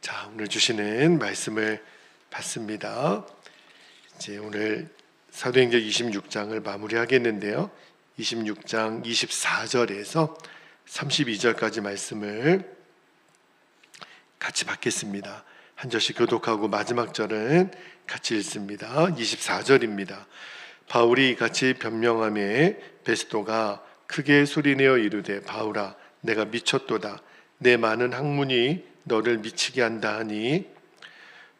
자, 오늘 주시는 말씀을 받습니다. 이제 오늘 사도행전 26장을 마무리하겠는데요. 26장 24절에서 32절까지 말씀을 같이 받겠습니다. 한 절씩 교독하고 마지막 절은 같이 읽습니다. 24절입니다. 바울이 같이 변명하매 베스도가 크게 소리내어 이르되 바울아 내가 미쳤도다. 내 많은 학문이 너를 미치게 한다 하니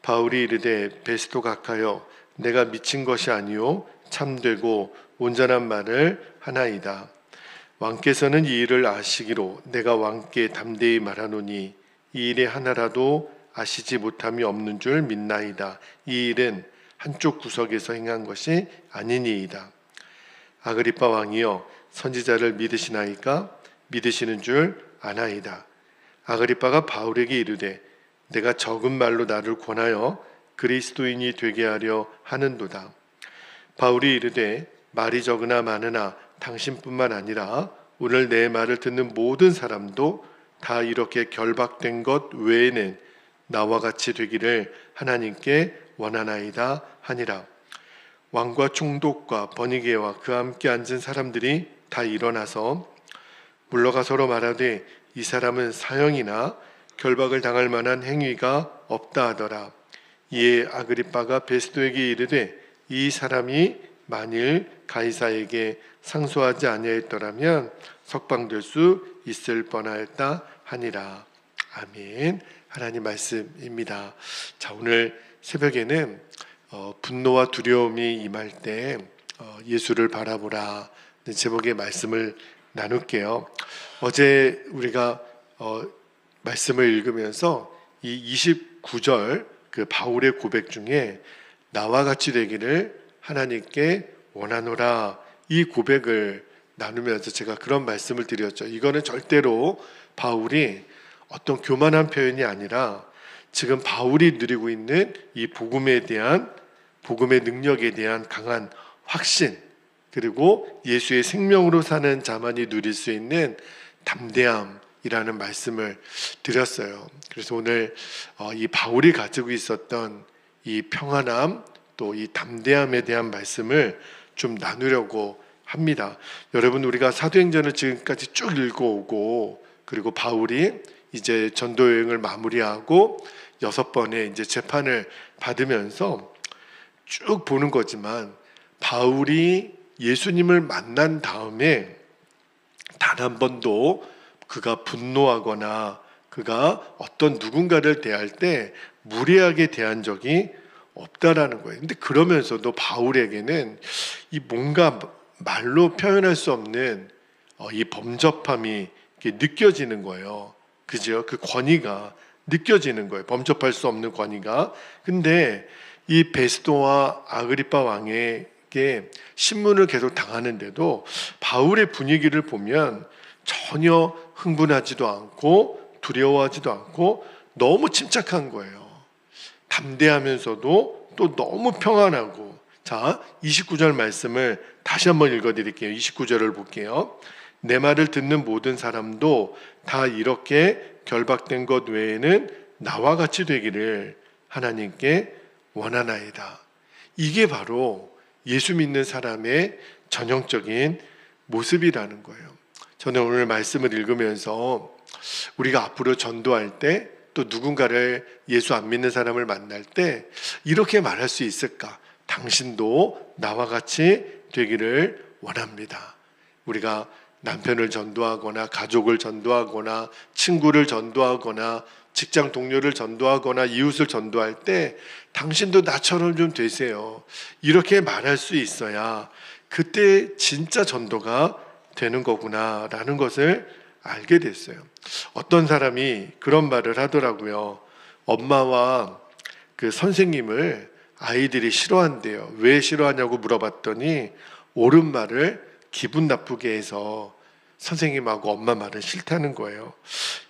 바울이 이르되 베스도 각하여 내가 미친 것이 아니요 참되고 온전한 말을 하나이다. 왕께서는 이 일을 아시기로 내가 왕께 담대히 말하노니 이 일의 하나라도 아시지 못함이 없는 줄 믿나이다. 이 일은 한쪽 구석에서 행한 것이 아니니이다. 아그리빠 왕이여 선지자를 믿으시나이까? 믿으시는 줄 아나이다. 아그리빠가 바울에게 이르되 내가 적은 말로 나를 권하여 그리스도인이 되게 하려 하는도다. 바울이 이르되 말이 적으나 많으나 당신뿐만 아니라 오늘 내 말을 듣는 모든 사람도 다 이렇게 결박된 것 외에는 나와 같이 되기를 하나님께 원하나이다 하니라. 왕과 총독과 버니게와 그와 함께 앉은 사람들이 다 일어나서 물러가 서로 말하되 이 사람은 사형이나 결박을 당할 만한 행위가 없다 하더라. 이에 아그리빠가 베스도에게 이르되 이 사람이 만일 가이사에게 상소하지 아니하였더라면 석방될 수 있을 뻔하였다 하니라. 아멘. 하나님 말씀입니다. 자, 오늘 새벽에는 분노와 두려움이 임할 때 예수를 바라보라 제목의 말씀을 나눌게요. 어제 우리가 말씀을 읽으면서 이 29절 그 바울의 고백 중에 나와 같이 되기를 하나님께 원하노라 이 고백을 나누면서 제가 그런 말씀을 드렸죠. 이거는 절대로 바울이 어떤 교만한 표현이 아니라 지금 바울이 누리고 있는 이 복음에 대한 복음의 능력에 대한 강한 확신 그리고 예수의 생명으로 사는 자만이 누릴 수 있는 담대함이라는 말씀을 드렸어요. 그래서 오늘 이 바울이 가지고 있었던 이 평안함 또 이 담대함에 대한 말씀을 좀 나누려고 합니다. 여러분 우리가 사도행전을 지금까지 쭉 읽어오고 그리고 바울이 이제 전도 여행을 마무리하고 6번의 이제 재판을 받으면서 쭉 보는 거지만 바울이 예수님을 만난 다음에 단 한 번도 그가 분노하거나 그가 어떤 누군가를 대할 때 무례하게 대한 적이 없다라는 거예요. 근데 그러면서도 바울에게는 이 뭔가 말로 표현할 수 없는 이 범접함이 느껴지는 거예요. 그죠? 그 권위가 느껴지는 거예요. 범접할 수 없는 권위가. 근데 이 베스도와 아그리빠 왕에게 신문을 계속 당하는데도 바울의 분위기를 보면 전혀 흥분하지도 않고 두려워하지도 않고 너무 침착한 거예요. 담대하면서도 또 너무 평안하고. 자, 29절 말씀을 다시 한번 읽어드릴게요. 29절을 볼게요. 내 말을 듣는 모든 사람도 다 이렇게 결박된 것 외에는 나와 같이 되기를 하나님께 원하나이다. 이게 바로 예수 믿는 사람의 전형적인 모습이라는 거예요. 저는 오늘 말씀을 읽으면서 우리가 앞으로 전도할 때 또 누군가를 예수 안 믿는 사람을 만날 때 이렇게 말할 수 있을까? 당신도 나와 같이 되기를 원합니다. 우리가 남편을 전도하거나 가족을 전도하거나 친구를 전도하거나 직장 동료를 전도하거나 이웃을 전도할 때 당신도 나처럼 좀 되세요. 이렇게 말할 수 있어야 그때 진짜 전도가 되는 거구나라는 것을 알게 됐어요. 어떤 사람이 그런 말을 하더라고요. 엄마와 그 선생님을 아이들이 싫어한대요. 왜 싫어하냐고 물어봤더니 옳은 말을 기분 나쁘게 해서 선생님하고 엄마 말은 싫다는 거예요.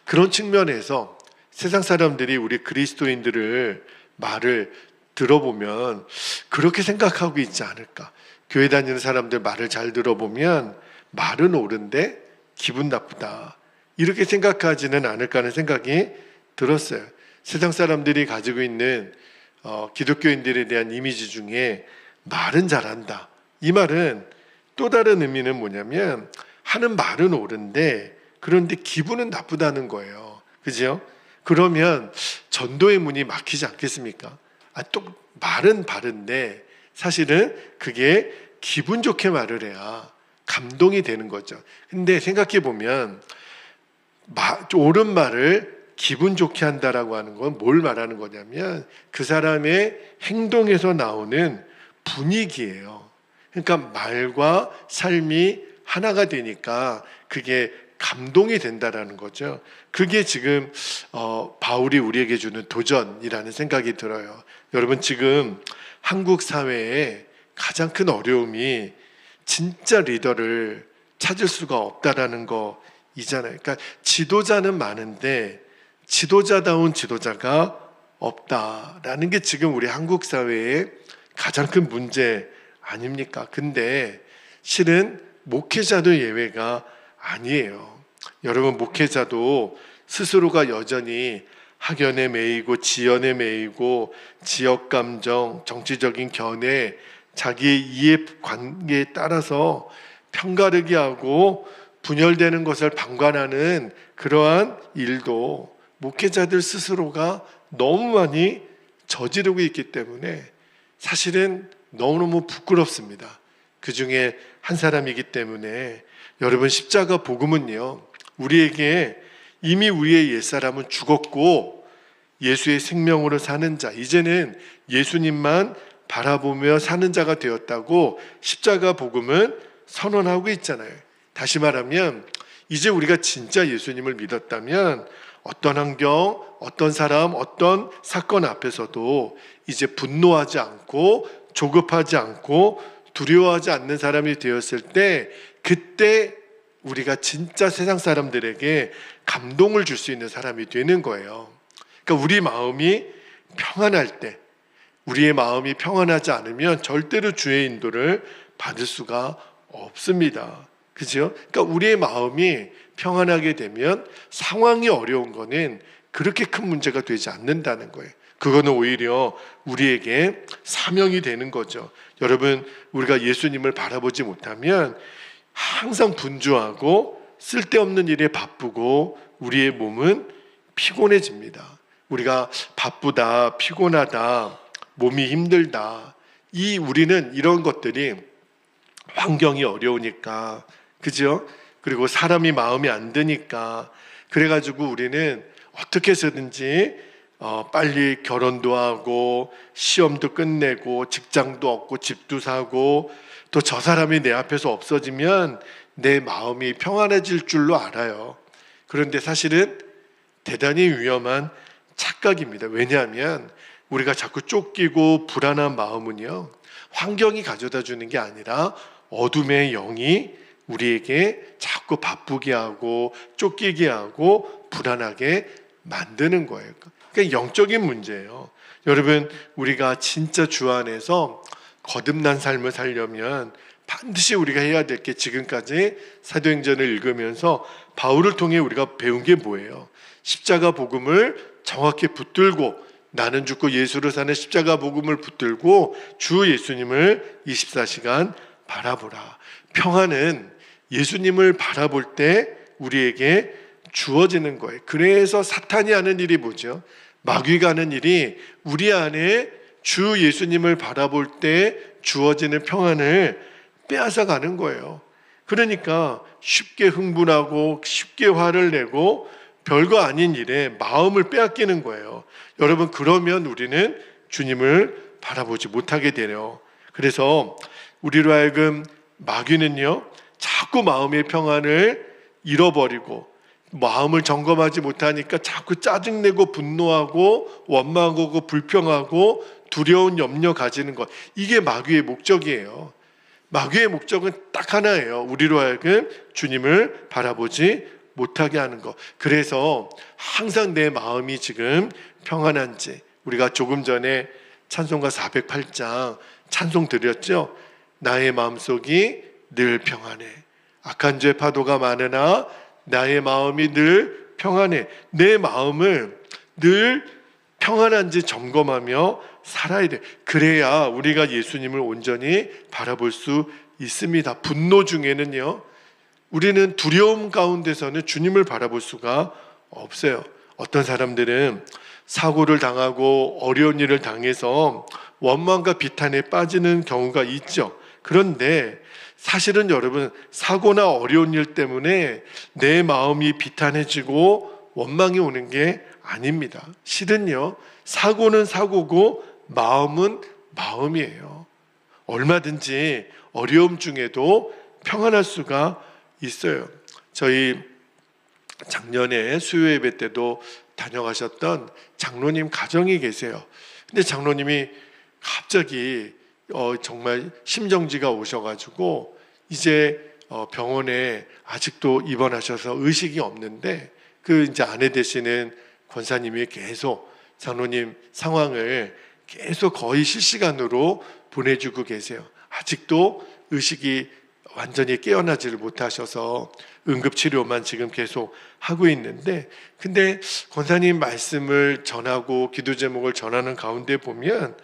그런 측면에서 세상 사람들이 우리 그리스도인들을 말을 들어보면 그렇게 생각하고 있지 않을까. 교회 다니는 사람들 말을 잘 들어보면 말은 옳은데 기분 나쁘다 이렇게 생각하지는 않을까 하는 생각이 들었어요. 세상 사람들이 가지고 있는 기독교인들에 대한 이미지 중에 말은 잘한다. 이 말은 또 다른 의미는 뭐냐면 하는 말은 옳은데 그런데 기분은 나쁘다는 거예요. 그죠? 그러면 전도의 문이 막히지 않겠습니까? 또 말은 바른데 사실은 그게 기분 좋게 말을 해야 감동이 되는 거죠. 근데 생각해 보면 옳은 말을 기분 좋게 한다라고 하는 건 뭘 말하는 거냐면 그 사람의 행동에서 나오는 분위기예요. 그러니까 말과 삶이 하나가 되니까 그게 감동이 된다라는 거죠. 그게 지금 바울이 우리에게 주는 도전이라는 생각이 들어요. 여러분, 지금 한국 사회에 가장 큰 어려움이 진짜 리더를 찾을 수가 없다라는 거이잖아요. 그러니까 지도자는 많은데 지도자다운 지도자가 없다라는 게 지금 우리 한국 사회의 가장 큰 문제 아닙니까? 근데 실은 목회자도 예외가 아니에요. 여러분, 목회자도 스스로가 여전히 학연에 매이고 지연에 매이고 지역감정, 정치적인 견해, 자기의 이해관계에 따라서 편가르기 하고 분열되는 것을 방관하는 그러한 일도 목회자들 스스로가 너무 많이 저지르고 있기 때문에 사실은 너무너무 부끄럽습니다. 그 중에 한 사람이기 때문에 여러분, 십자가 복음은요, 우리에게 이미 우리의 옛사람은 죽었고 예수의 생명으로 사는 자, 이제는 예수님만 바라보며 사는 자가 되었다고 십자가 복음은 선언하고 있잖아요. 다시 말하면 이제 우리가 진짜 예수님을 믿었다면 어떤 환경, 어떤 사람, 어떤 사건 앞에서도 이제 분노하지 않고 조급하지 않고 두려워하지 않는 사람이 되었을 때, 그때 우리가 진짜 세상 사람들에게 감동을 줄 수 있는 사람이 되는 거예요. 그러니까 우리 마음이 평안할 때, 우리의 마음이 평안하지 않으면 절대로 주의 인도를 받을 수가 없습니다. 그죠? 그러니까 우리의 마음이 평안하게 되면 상황이 어려운 거는 그렇게 큰 문제가 되지 않는다는 거예요. 그거는 오히려 우리에게 사명이 되는 거죠. 여러분, 우리가 예수님을 바라보지 못하면 항상 분주하고 쓸데없는 일에 바쁘고 우리의 몸은 피곤해집니다. 우리가 바쁘다, 피곤하다, 몸이 힘들다, 우리는 이런 것들이 환경이 어려우니까, 그죠? 그리고 사람이 마음에 안 드니까, 그래가지고 우리는 어떻게 해서든지 빨리 결혼도 하고 시험도 끝내고 직장도 얻고 집도 사고, 또 저 사람이 내 앞에서 없어지면 내 마음이 평안해질 줄로 알아요. 그런데 사실은 대단히 위험한 착각입니다. 왜냐하면 우리가 자꾸 쫓기고 불안한 마음은요, 환경이 가져다 주는 게 아니라 어둠의 영이 우리에게 자꾸 바쁘게 하고 쫓기게 하고 불안하게 만드는 거예요. 그러니까 영적인 문제예요. 여러분, 우리가 진짜 주 안에서 거듭난 삶을 살려면 반드시 우리가 해야 될 게, 지금까지 사도행전을 읽으면서 바울을 통해 우리가 배운 게 뭐예요? 십자가 복음을 정확히 붙들고, 나는 죽고 예수로 사는 십자가 복음을 붙들고 주 예수님을 24시간 바라보라. 평안은 예수님을 바라볼 때 우리에게 주어지는 거예요. 그래서 사탄이 하는 일이 뭐죠? 마귀가 하는 일이 우리 안에 주 예수님을 바라볼 때 주어지는 평안을 빼앗아 가는 거예요. 그러니까 쉽게 흥분하고 쉽게 화를 내고 별거 아닌 일에 마음을 빼앗기는 거예요. 여러분, 그러면 우리는 주님을 바라보지 못하게 되네요. 그래서 우리로 하여금 마귀는요, 자꾸 마음의 평안을 잃어버리고 마음을 점검하지 못하니까 자꾸 짜증내고 분노하고 원망하고 불평하고 두려운 염려 가지는 것, 이게 마귀의 목적이에요. 마귀의 목적은 딱 하나예요. 우리로 하여금 주님을 바라보지 못하게 하는 것. 그래서 항상 내 마음이 지금 평안한지, 우리가 조금 전에 찬송가 408장 찬송 드렸죠. 나의 마음속이 늘 평안해. 악한 죄 파도가 많으나 나의 마음이 늘 평안해. 내 마음을 늘 평안한지 점검하며 살아야 돼. 그래야 우리가 예수님을 온전히 바라볼 수 있습니다. 분노 중에는요, 우리는 두려움 가운데서는 주님을 바라볼 수가 없어요. 어떤 사람들은 사고를 당하고 어려운 일을 당해서 원망과 비탄에 빠지는 경우가 있죠. 그런데 사실은 여러분, 사고나 어려운 일 때문에 내 마음이 비탄해지고 원망이 오는 게 아닙니다. 실은요, 사고는 사고고 마음은 마음이에요. 얼마든지 어려움 중에도 평안할 수가 있어요. 저희 작년에 수요 예배 때도 다녀가셨던 장로님 가정이 계세요. 근데 장로님이 갑자기 정말 심정지가 오셔가지고 이제 병원에 아직도 입원하셔서 의식이 없는데, 그 이제 아내 되시는 권사님이 계속 장로님 상황을 계속 거의 실시간으로 보내주고 계세요. 아직도 의식이 완전히 깨어나지를 못하셔서 응급치료만 지금 계속 하고 있는데, 근데 권사님 말씀을 전하고 기도 제목을 전하는 가운데 보면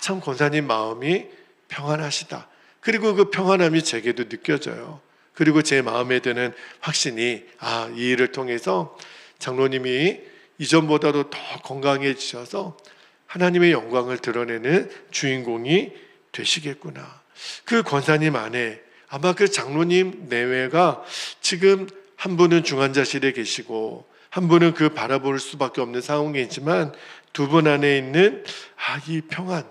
참 권사님 마음이 평안하시다. 그리고 그 평안함이 제게도 느껴져요. 그리고 제 마음에 드는 확신이, 이 일을 통해서 장로님이 이전보다도 더 건강해지셔서 하나님의 영광을 드러내는 주인공이 되시겠구나. 그 권사님 안에 아마 그 장로님 내외가 지금 한 분은 중환자실에 계시고 한 분은 그 바라볼 수밖에 없는 상황이지만 두 분 안에 있는 이 평안,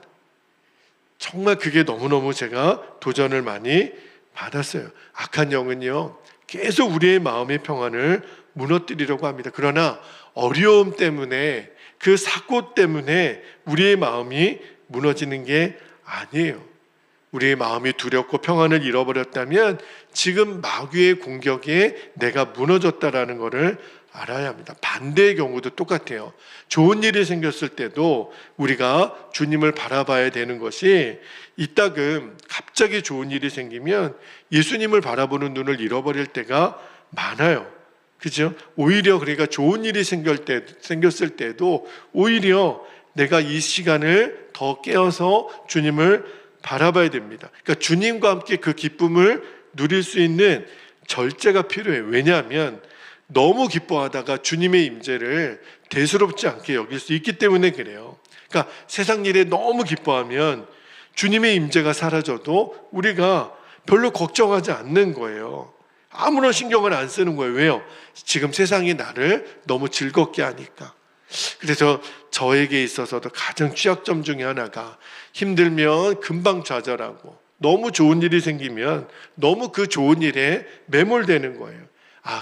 정말 그게 너무너무 제가 도전을 많이 받았어요. 악한 영은요, 계속 우리의 마음의 평안을 무너뜨리려고 합니다. 그러나 어려움 때문에, 그 사고 때문에 우리의 마음이 무너지는 게 아니에요. 우리의 마음이 두렵고 평안을 잃어버렸다면 지금 마귀의 공격에 내가 무너졌다라는 것을 알아야 합니다. 반대의 경우도 똑같아요. 좋은 일이 생겼을 때도 우리가 주님을 바라봐야 되는 것이, 이따금 갑자기 좋은 일이 생기면 예수님을 바라보는 눈을 잃어버릴 때가 많아요. 그죠? 오히려 그러니까 좋은 일이 생겼을 때도 오히려 내가 이 시간을 더 깨어서 주님을 바라봐야 됩니다. 그러니까 주님과 함께 그 기쁨을 누릴 수 있는 절제가 필요해요. 왜냐하면 너무 기뻐하다가 주님의 임재를 대수롭지 않게 여길 수 있기 때문에 그래요. 그러니까 세상 일에 너무 기뻐하면 주님의 임재가 사라져도 우리가 별로 걱정하지 않는 거예요. 아무런 신경을 안 쓰는 거예요. 왜요? 지금 세상이 나를 너무 즐겁게 하니까. 그래서 저에게 있어서도 가장 취약점 중에 하나가, 힘들면 금방 좌절하고 너무 좋은 일이 생기면 너무 그 좋은 일에 매몰되는 거예요.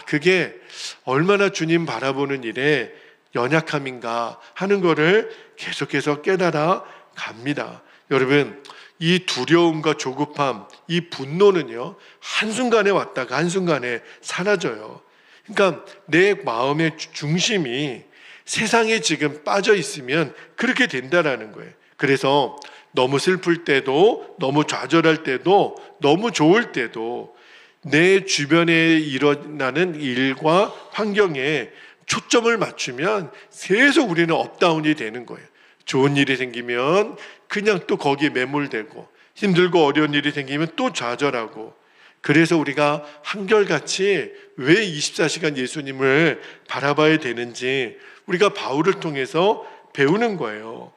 그게 얼마나 주님 바라보는 일에 연약함인가 하는 거를 계속해서 깨달아 갑니다. 여러분, 이 두려움과 조급함, 이 분노는요, 한순간에 왔다가 한순간에 사라져요. 그러니까 내 마음의 중심이 세상에 지금 빠져 있으면 그렇게 된다라는 거예요. 그래서 너무 슬플 때도, 너무 좌절할 때도, 너무 좋을 때도 내 주변에 일어나는 일과 환경에 초점을 맞추면 계속 우리는 업다운이 되는 거예요. 좋은 일이 생기면 그냥 또 거기에 매몰되고, 힘들고 어려운 일이 생기면 또 좌절하고. 그래서 우리가 한결같이 왜 24시간 예수님을 바라봐야 되는지 우리가 바울을 통해서 배우는 거예요.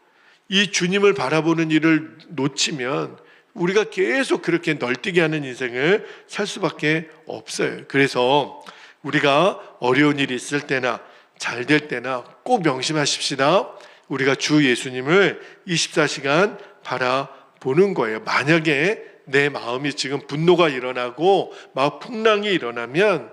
이 주님을 바라보는 일을 놓치면 우리가 계속 그렇게 널뛰게 하는 인생을 살 수밖에 없어요. 그래서 우리가 어려운 일이 있을 때나 잘 될 때나 꼭 명심하십시다. 우리가 주 예수님을 24시간 바라보는 거예요. 만약에 내 마음이 지금 분노가 일어나고 막 풍랑이 일어나면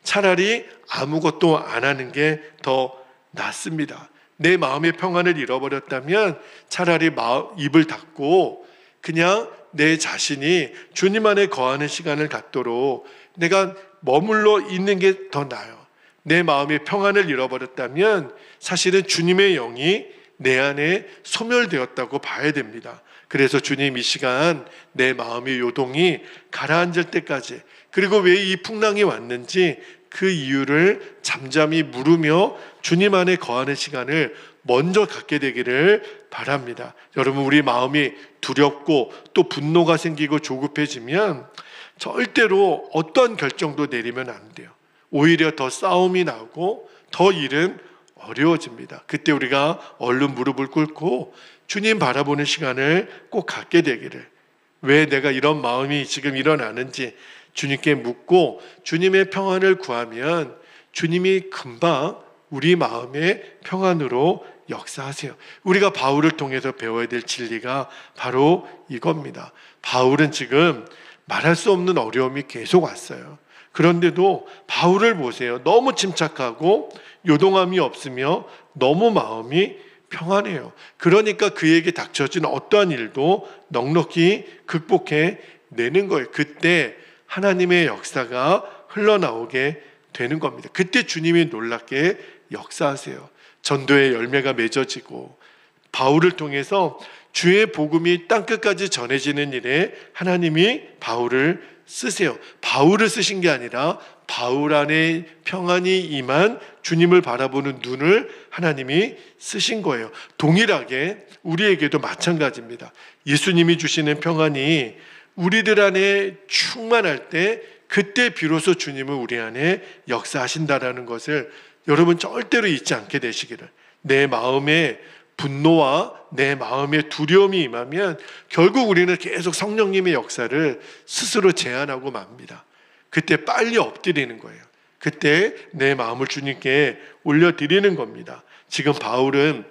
차라리 아무것도 안 하는 게 더 낫습니다. 내 마음의 평안을 잃어버렸다면 차라리 입을 닫고 그냥 내 자신이 주님 안에 거하는 시간을 갖도록 내가 머물러 있는 게 더 나아요. 내 마음의 평안을 잃어버렸다면 사실은 주님의 영이 내 안에 소멸되었다고 봐야 됩니다. 그래서 주님, 이 시간 내 마음의 요동이 가라앉을 때까지, 그리고 왜 이 풍랑이 왔는지 그 이유를 잠잠히 물으며 주님 안에 거하는 시간을 먼저 갖게 되기를 바랍니다. 여러분, 우리 마음이 두렵고 또 분노가 생기고 조급해지면 절대로 어떤 결정도 내리면 안 돼요. 오히려 더 싸움이 나고 더 일은 어려워집니다. 그때 우리가 얼른 무릎을 꿇고 주님 바라보는 시간을 꼭 갖게 되기를, 왜 내가 이런 마음이 지금 일어나는지 주님께 묻고 주님의 평안을 구하면 주님이 금방 우리 마음의 평안으로 역사하세요. 우리가 바울을 통해서 배워야 될 진리가 바로 이겁니다. 바울은 지금 말할 수 없는 어려움이 계속 왔어요. 그런데도 바울을 보세요. 너무 침착하고 요동함이 없으며 너무 마음이 평안해요. 그러니까 그에게 닥쳐진 어떠한 일도 넉넉히 극복해 내는 거예요. 그때 하나님의 역사가 흘러나오게 되는 겁니다. 그때 주님이 놀랍게 역사하세요. 전도의 열매가 맺어지고 바울을 통해서 주의 복음이 땅끝까지 전해지는 일에 하나님이 바울을 쓰세요. 바울을 쓰신 게 아니라 바울 안에 평안이 임한 주님을 바라보는 눈을 하나님이 쓰신 거예요. 동일하게 우리에게도 마찬가지입니다. 예수님이 주시는 평안이 우리들 안에 충만할 때 그때 비로소 주님은 우리 안에 역사하신다라는 것을 여러분 절대로 잊지 않게 되시기를. 내 마음에 분노와 내 마음의 두려움이 임하면 결국 우리는 계속 성령님의 역사를 스스로 제한하고 맙니다. 그때 빨리 엎드리는 거예요. 그때 내 마음을 주님께 올려드리는 겁니다. 지금 바울은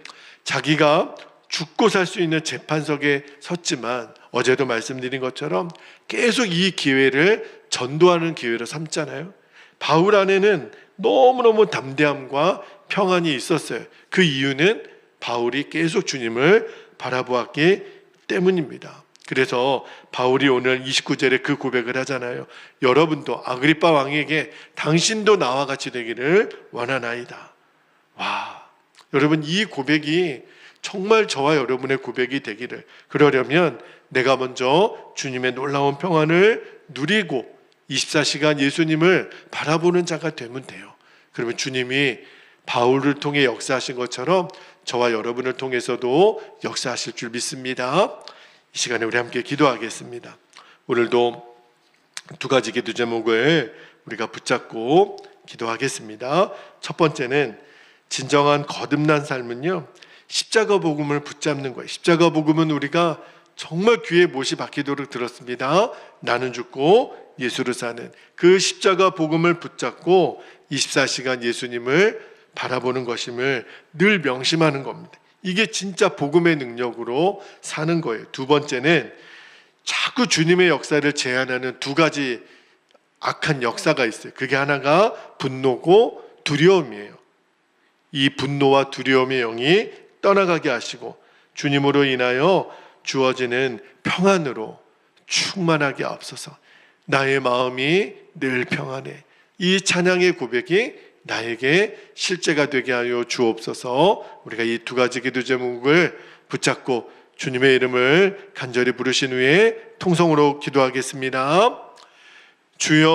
자기가 죽고 살 수 있는 재판석에 섰지만 어제도 말씀드린 것처럼 계속 이 기회를 전도하는 기회로 삼잖아요. 바울 안에는 너무너무 담대함과 평안이 있었어요. 그 이유는 바울이 계속 주님을 바라보았기 때문입니다. 그래서 바울이 오늘 29절에 그 고백을 하잖아요. 여러분도 아그리빠 왕에게 당신도 나와 같이 되기를 원하나이다. 와, 여러분, 이 고백이 정말 저와 여러분의 고백이 되기를, 그러려면 내가 먼저 주님의 놀라운 평안을 누리고 24시간 예수님을 바라보는 자가 되면 돼요. 그러면 주님이 바울을 통해 역사하신 것처럼 저와 여러분을 통해서도 역사하실 줄 믿습니다. 이 시간에 우리 함께 기도하겠습니다. 오늘도 두 가지 기도 제목을 우리가 붙잡고 기도하겠습니다. 첫 번째는 진정한 거듭난 삶은요, 십자가 복음을 붙잡는 거예요. 십자가 복음은 우리가 정말 귀에 못이 박히도록 들었습니다. 나는 죽고 예수를 사는 그 십자가 복음을 붙잡고 24시간 예수님을 바라보는 것임을 늘 명심하는 겁니다. 이게 진짜 복음의 능력으로 사는 거예요. 두 번째는 자꾸 주님의 역사를 제한하는 두 가지 악한 역사가 있어요. 그게 하나가 분노고 두려움이에요. 이 분노와 두려움의 영이 떠나가게 하시고 주님으로 인하여 주어지는 평안으로 충만하게 앞서서 나의 마음이 늘 평안해. 이 찬양의 고백이 나에게 실제가 되게 하여 주옵소서. 우리가 이 두 가지 기도 제목을 붙잡고 주님의 이름을 간절히 부르신 후에 통성으로 기도하겠습니다. 주여